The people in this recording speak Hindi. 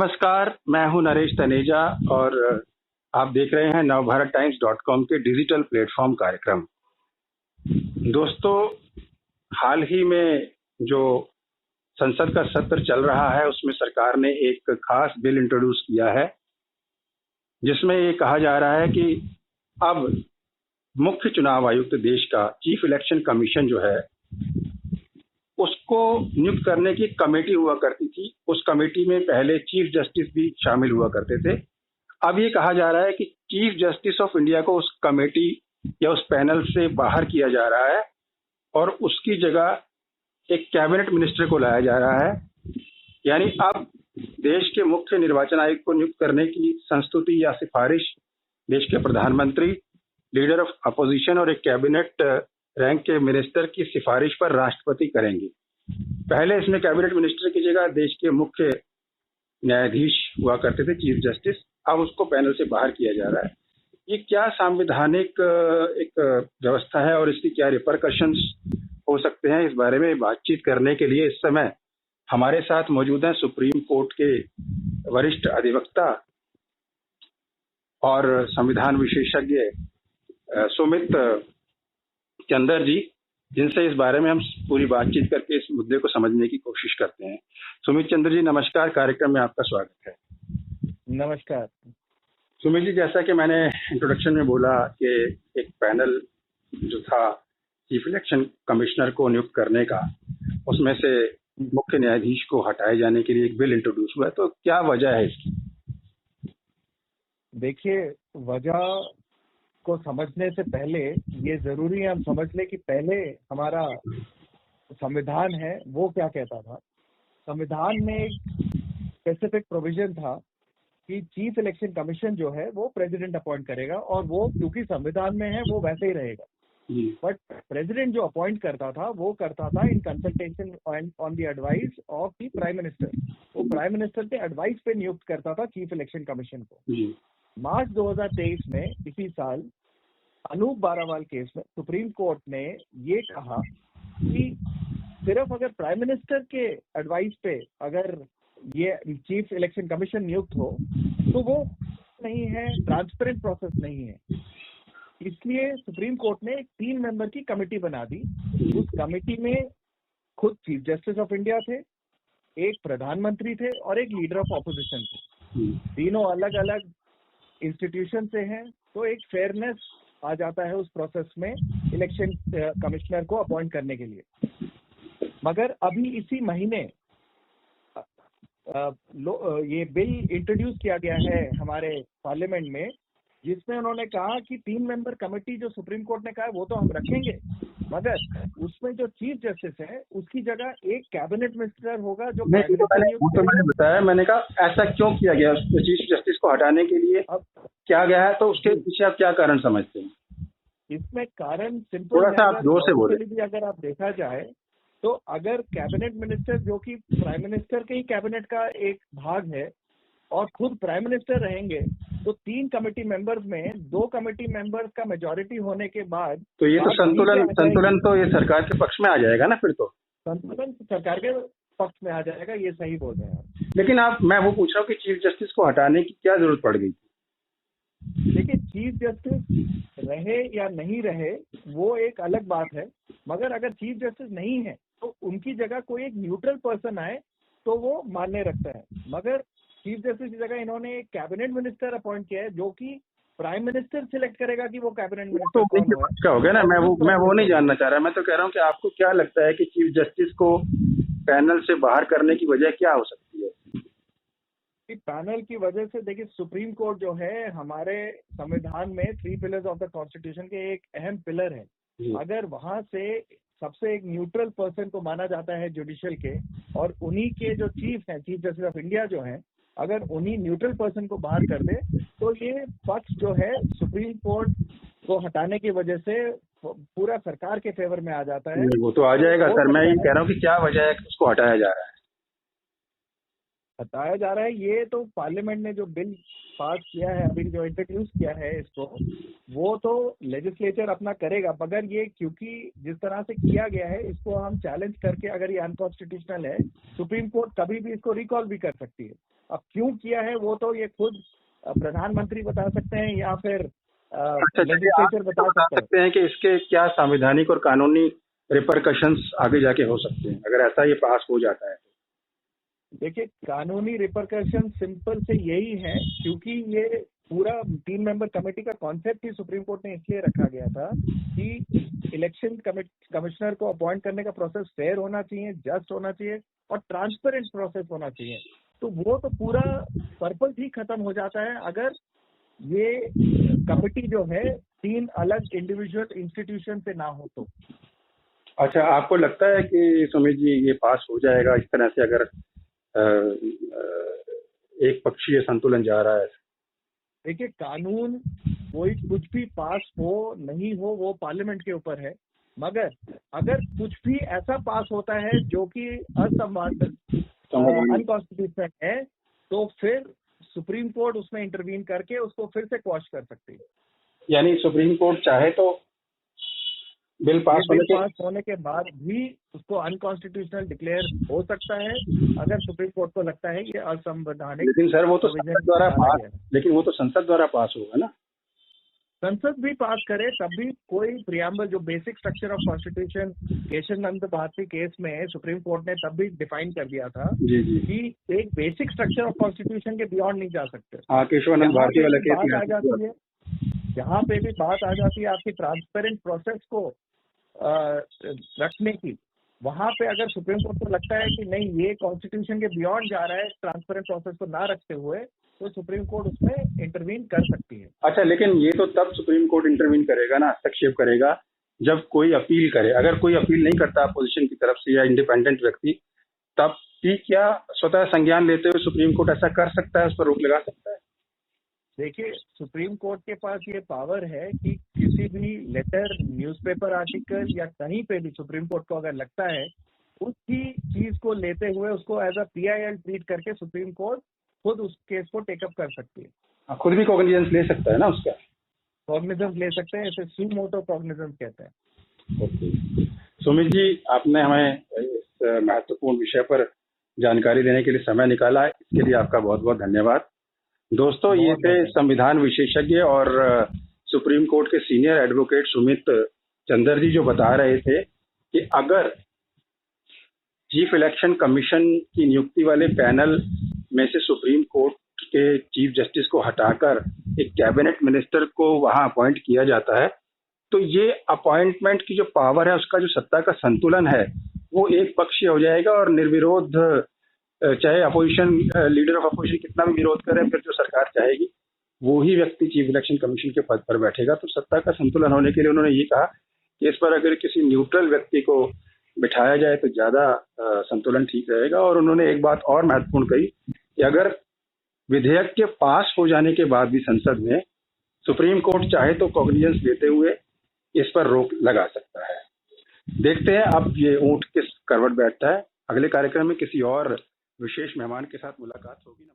नमस्कार, मैं हूं नरेश तनेजा और आप देख रहे हैं navbharattimes.com के डिजिटल प्लेटफॉर्म कार्यक्रम। दोस्तों, हाल ही में जो संसद का सत्र चल रहा है उसमें सरकार ने एक खास बिल इंट्रोड्यूस किया है जिसमें ये कहा जा रहा है कि अब मुख्य चुनाव आयुक्त देश का चीफ इलेक्शन कमीशन जो है उसको नियुक्त करने की कमेटी हुआ करती थी। उस कमेटी में पहले चीफ जस्टिस भी शामिल हुआ करते थे। अब ये कहा जा रहा है कि चीफ जस्टिस ऑफ इंडिया को उस कमेटी या उस पैनल से बाहर किया जा रहा है और उसकी जगह एक कैबिनेट मिनिस्टर को लाया जा रहा है। यानी अब देश के मुख्य निर्वाचन आयुक्त को नियुक्त करने की संस्तुति या सिफारिश देश के प्रधानमंत्री, लीडर ऑफ अपोजिशन और एक कैबिनेट रैंक के मिनिस्टर की सिफारिश पर राष्ट्रपति करेंगे। पहले इसमें कैबिनेट मिनिस्टर की जगह देश के मुख्य न्यायाधीश हुआ करते थे, चीफ जस्टिस। अब उसको पैनल से बाहर किया जा रहा है। ये क्या संवैधानिक एक व्यवस्था है और इसकी क्या रिपरकशंस हो सकते हैं, इस बारे में बातचीत करने के लिए इस समय हमारे साथ मौजूद हैं सुप्रीम कोर्ट के वरिष्ठ अधिवक्ता और संविधान विशेषज्ञ सुमित चंद्र जी, जिनसे इस बारे में हम पूरी बातचीत करके इस मुद्दे को समझने की कोशिश करते हैं। सुमित चंद्र जी, नमस्कार। कार्यक्रम में आपका स्वागत है। नमस्कार सुमित जी, जैसा कि मैंने इंट्रोडक्शन में बोला कि एक पैनल जो था चीफ इलेक्शन कमिश्नर को नियुक्त करने का, उसमें से मुख्य न्यायाधीश को हटाए जाने के लिए एक बिल इंट्रोड्यूस हुआ है, तो क्या वजह है इसकी? देखिए, वजह को समझने से पहले ये जरूरी है हम समझ ले कि पहले हमारा संविधान है वो क्या कहता था। संविधान में एक स्पेसिफिक प्रोविजन था कि चीफ इलेक्शन कमीशन जो है वो प्रेसिडेंट अपॉइंट करेगा और वो क्योंकि संविधान में है वो वैसे ही रहेगा। बट प्रेसिडेंट जो अपॉइंट करता था वो करता था in consultation on the advice of the prime minister. वो प्राइम मिनिस्टर के एडवाइस पे नियुक्त करता था चीफ इलेक्शन कमीशन को। मार्च 2023 में इसी साल अनूप बारावाल केस में सुप्रीम कोर्ट ने ये कहा कि सिर्फ अगर प्राइम मिनिस्टर के एडवाइस पे अगर ये चीफ इलेक्शन कमीशन नियुक्त हो तो वो नहीं है, ट्रांसपेरेंट प्रोसेस नहीं है। इसलिए सुप्रीम कोर्ट ने एक 3 मेंबर की कमेटी बना दी। उस कमेटी में खुद चीफ जस्टिस ऑफ इंडिया थे, एक प्रधानमंत्री थे और एक लीडर ऑफ ऑपोजिशन थे। तीनों अलग अलग इंस्टीट्यूशन से हैं, तो एक फेयरनेस आ जाता है उस प्रोसेस में इलेक्शन कमिश्नर को अपॉइंट करने के लिए। मगर अभी इसी महीने ये बिल इंट्रोड्यूस किया गया है हमारे पार्लियामेंट में, जिसमें उन्होंने कहा कि 3 मेंबर कमेटी जो सुप्रीम कोर्ट ने कहा है वो तो हम रखेंगे, मगर उसमें जो चीफ जस्टिस है उसकी जगह एक कैबिनेट मिनिस्टर होगा जो मैंने बताया। मैंने कहा ऐसा क्यों किया गया, चीफ जस्टिस को हटाने के लिए अब क्या गया है, तो उसके पीछे आप क्या कारण समझते हैं? इसमें कारण सिंपल थोड़ा सा आप जोर से बोले। भी अगर आप देखा जाए तो अगर कैबिनेट मिनिस्टर जो कि प्राइम मिनिस्टर के ही कैबिनेट का एक भाग है और खुद प्राइम मिनिस्टर रहेंगे तो 3 कमेटी मेंबर्स में 2 कमेटी मेंबर्स का मेजॉरिटी होने के बाद तो ये तो संतुलन तो ये सरकार के पक्ष में आ जाएगा ना। फिर तो संतुलन सरकार के पक्ष में आ जाएगा, ये सही बोल रहे हैं आप। लेकिन मैं वो पूछ रहा हूँ कि चीफ जस्टिस को हटाने की क्या जरूरत पड़ गई? देखिए, चीफ जस्टिस रहे या नहीं रहे वो एक अलग बात है, मगर अगर चीफ जस्टिस नहीं है तो उनकी जगह कोई एक न्यूट्रल पर्सन आए तो वो मान्य रखता है। मगर चीफ जस्टिस की जगह इन्होंने एक कैबिनेट मिनिस्टर अपॉइंट किया है जो कि प्राइम मिनिस्टर सिलेक्ट करेगा कि वो कैबिनेट मिनिस्टर कौन हो गया ना। मैं वो नहीं जानना चाह रहा। मैं तो कह रहा हूँ कि आपको क्या लगता है कि चीफ जस्टिस को पैनल से बाहर करने की वजह क्या हो सकती है? पैनल की वजह से देखिए, सुप्रीम कोर्ट जो है हमारे संविधान में 3 पिलर्स ऑफ द कॉन्स्टिट्यूशन के एक अहम पिलर है। अगर वहां से सबसे एक न्यूट्रल पर्सन को माना जाता है जुडिशियल के, और उन्हीं के जो चीफ हैं, चीफ जस्टिस ऑफ इंडिया जो हैं, अगर उन्हीं न्यूट्रल पर्सन को बाहर कर दे तो ये पक्ष जो है सुप्रीम कोर्ट को हटाने की वजह से पूरा सरकार के फेवर में आ जाता है। वो तो आ जाएगा सर। मैं ये कह रहा हूँ कि क्या वजह है कि उसको हटाया जा रहा है? हटाया जा रहा है, ये तो पार्लियामेंट ने जो बिल पास किया है, अभी जो इंट्रोड्यूस किया है इसको, वो तो लेजिस्लेचर अपना करेगा, मगर ये क्योंकि जिस तरह से किया गया है इसको हम चैलेंज करके, अगर ये अनकॉन्स्टिट्यूशनल है, सुप्रीम कोर्ट कभी भी इसको रिकॉल भी कर सकती है। अब क्यों किया है वो तो ये खुद प्रधानमंत्री बता सकते हैं या फिर लेजिस्लेचर बता सकते हैं कि इसके क्या संवैधानिक और कानूनी रिपरकशंस आगे जाके हो सकते हैं अगर ऐसा ये पास हो जाता है। देखिए, कानूनी रिपरकशन सिंपल से यही है, क्योंकि ये पूरा 3 मेंबर कमेटी का कॉन्सेप्ट ही सुप्रीम कोर्ट ने इसलिए रखा गया था कि इलेक्शन कमिश्नर को अपॉइंट करने का प्रोसेस फेयर होना चाहिए, जस्ट होना चाहिए और ट्रांसपेरेंट प्रोसेस होना चाहिए। तो वो तो पूरा पर्पस ही खत्म हो जाता है अगर ये कमेटी जो है 3 अलग इंडिविजुअल इंस्टीट्यूशन से ना हो तो। अच्छा, आपको लगता है कि सुमित जी ये पास हो जाएगा इस तरह से अगर एक पक्षीय संतुलन जा रहा है? देखिए, कानून कोई कुछ भी पास हो नहीं हो वो पार्लियामेंट के ऊपर है, मगर अगर कुछ भी ऐसा पास होता है जो कि अनकॉन्स्टिट्यूशनल है तो फिर सुप्रीम कोर्ट उसमें इंटरवीन करके उसको फिर से क्वॉश कर सकती है। यानी सुप्रीम कोर्ट चाहे तो बिल पास होने के बाद भी उसको अनकॉन्स्टिट्यूशनल डिक्लेयर हो सकता है अगर सुप्रीम कोर्ट को लगता है ये असंवैधानिक। लेकिन सर वो तो संसद द्वारा पास, लेकिन वो तो संसद द्वारा पास होगा ना। संसद भी पास करे तब भी कोई प्रियम्बल, जो basic structure of constitution Kesavananda Bharati case में सुप्रीम कोर्ट ने तब भी डिफाइन कर दिया था कि एक बेसिक स्ट्रक्चर ऑफ कॉन्स्टिट्यूशन के बियॉन्ड नहीं जा सकते। केशवानंद भारती वाला केस बात आ जाती है, जहाँ पे भी बात आ जाती है आपकी ट्रांसपेरेंट प्रोसेस को रखने की, वहां पे अगर सुप्रीम कोर्ट को लगता है कि नहीं ये कॉन्स्टिट्यूशन के बियॉन्ड जा रहा है ट्रांसपेरेंट प्रोसेस को ना रखते हुए, तो सुप्रीम कोर्ट उसमें इंटरवीन कर सकती है। अच्छा, लेकिन ये तो तब सुप्रीम कोर्ट इंटरवीन करेगा ना, हस्तक्षेप करेगा, जब कोई अपील करे। अगर कोई अपील नहीं करता अपोजिशन की तरफ से या इंडिपेंडेंट व्यक्ति, तब भी क्या स्वतः संज्ञान लेते हुए सुप्रीम कोर्ट ऐसा कर सकता है, उस पर रोक लगा सकता है? देखिए, सुप्रीम कोर्ट के पास ये पावर है कि किसी भी लेटर, न्यूज़पेपर आर्टिकल या कहीं पे भी सुप्रीम कोर्ट को अगर लगता है उसकी चीज को लेते हुए उसको एज अ PIL ट्रीट करके सुप्रीम कोर्ट खुद उस केस को टेकअप कर सकती है। खुद भी कॉग्निजेंस ले सकता है ना उसका? कॉग्निजेंस ले सकते हैं, इसे सू मोटो कॉग्निजेंस कहते हैं। ओके, सुमित जी, आपने हमें इस महत्वपूर्ण विषय पर जानकारी देने के लिए समय निकाला, इसके लिए आपका बहुत बहुत धन्यवाद। दोस्तों, ये थे संविधान विशेषज्ञ और सुप्रीम कोर्ट के सीनियर एडवोकेट सुमित चंद्र जी, जो बता रहे थे कि अगर चीफ इलेक्शन कमीशन की नियुक्ति वाले पैनल में से सुप्रीम कोर्ट के चीफ जस्टिस को हटाकर एक कैबिनेट मिनिस्टर को वहां अपॉइंट किया जाता है, तो ये अपॉइंटमेंट की जो पावर है, उसका जो सत्ता का संतुलन है, वो एक पक्षीय हो जाएगा और निर्विरोध, चाहे अपोजिशन लीडर ऑफ अपोजिशन कितना भी विरोध करे, फिर जो सरकार चाहेगी वो ही व्यक्ति चीफ इलेक्शन कमीशन के पद पर बैठेगा। तो सत्ता का संतुलन होने के लिए उन्होंने ये कहा कि इस पर अगर किसी न्यूट्रल व्यक्ति को बिठाया जाए तो ज्यादा संतुलन ठीक रहेगा। और उन्होंने एक बात और महत्वपूर्ण कही कि अगर विधेयक के पास हो जाने के बाद भी संसद में सुप्रीम कोर्ट चाहे तो कॉग्निजेंस लेते हुए इस पर रोक लगा सकता है। देखते हैं अब ये ऊंट किस करवट बैठता है। अगले कार्यक्रम में किसी और विशेष मेहमान के साथ मुलाकात होगी।